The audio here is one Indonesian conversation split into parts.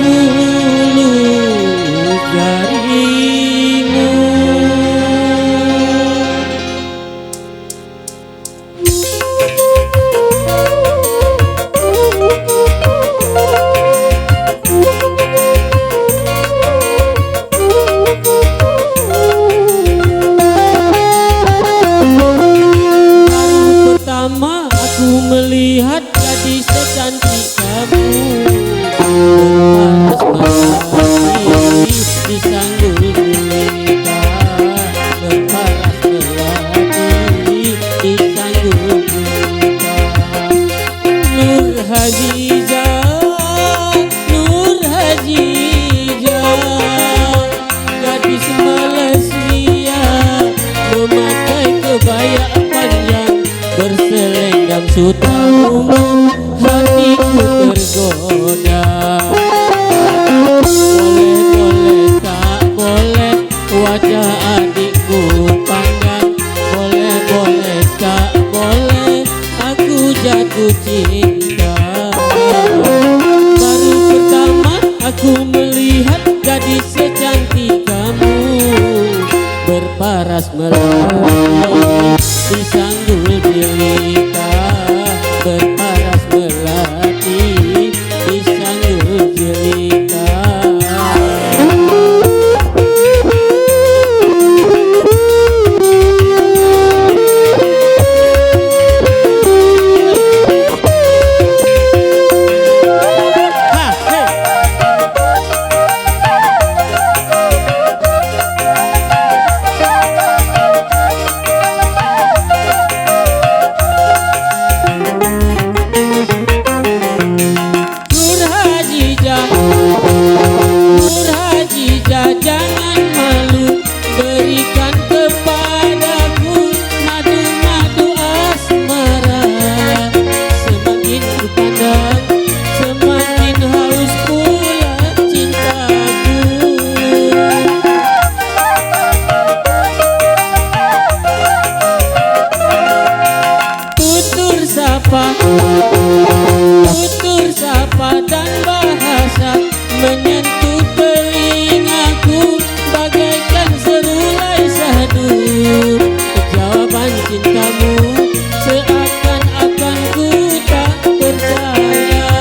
mulus jarimu. Pertama aku melihat gadis secantik kamu, berparas melati di sanggul gulita, berparas melati di sanggul gulita. Nur Hajijah, Nur Hajijah, gadis Malaysia, memakai kebaya panjang, berselendang sutra ungu, hatiku tergoda. Boleh tak boleh wajah adikku pandang, boleh tak boleh aku jatuh cinta. Baru pertama aku melihat gadis secantik kamu, berparas melati di sanggul jelita, berparas melati di sanggul jelita. Nur Hajijah, jangan malu, berikan kepadaku madu-madu asmara. Semakin ku pandang, semakin haus pula cintaku. Tutur sapa dan bahasa menyentuh telingaku bagaikan serulai sadur. Jawaban cintamu seakan-akan ku tak percaya.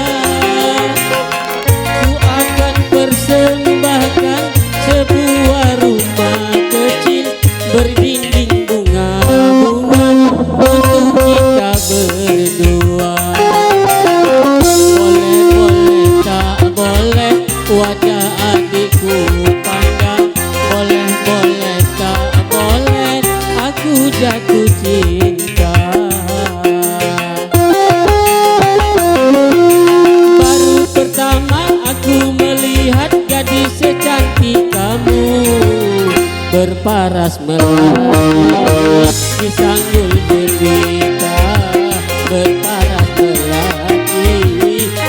Ku akan persembahkan sebuah rumah kecil berdinding bunga-bunga untuk kita berdua. Boleh tak boleh wajah adikku pandang, boleh tak boleh aku jatuh cinta. Baru pertama aku melihat gadis secantik kamu, berparas melati di sanggul jelita, berparas melati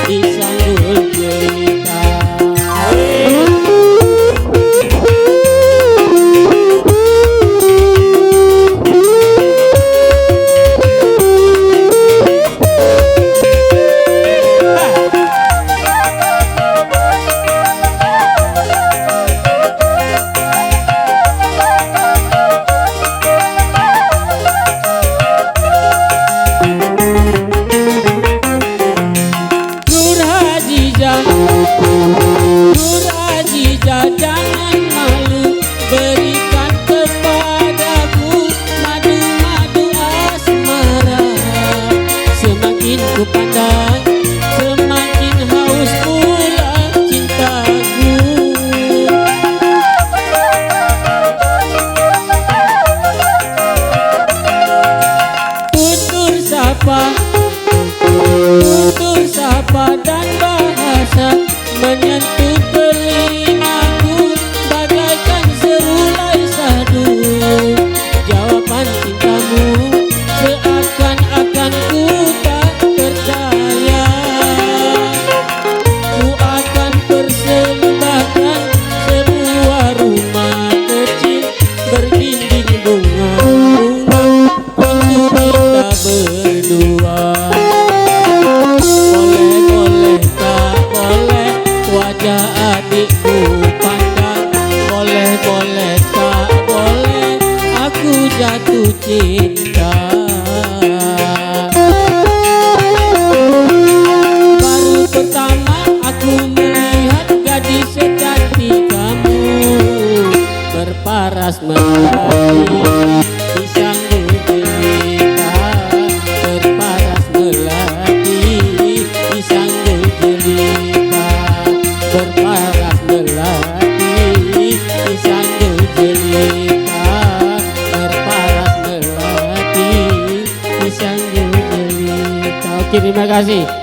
di sanggul jelita. Nur Hajijah, jangan malu, berikan kepadaku madu-madu asmara. Semakin ku pandang, semakin haus pula cintaku. Tutur sapa dan bahasa menyentuh telingaku bagaikan serulai sadur. Jawaban cintamu seakan-akan ku tak percaya. Ku akan persembahkan sebuah rumah kecil berdinding bunga-bunga untuk kita berdua. Boleh tak boleh wajah berparas melati, pisang jelita berparas melati, pisang jelita berparas melati, pisang jelita berparas melati, pisang jelita. Oke, terima kasih.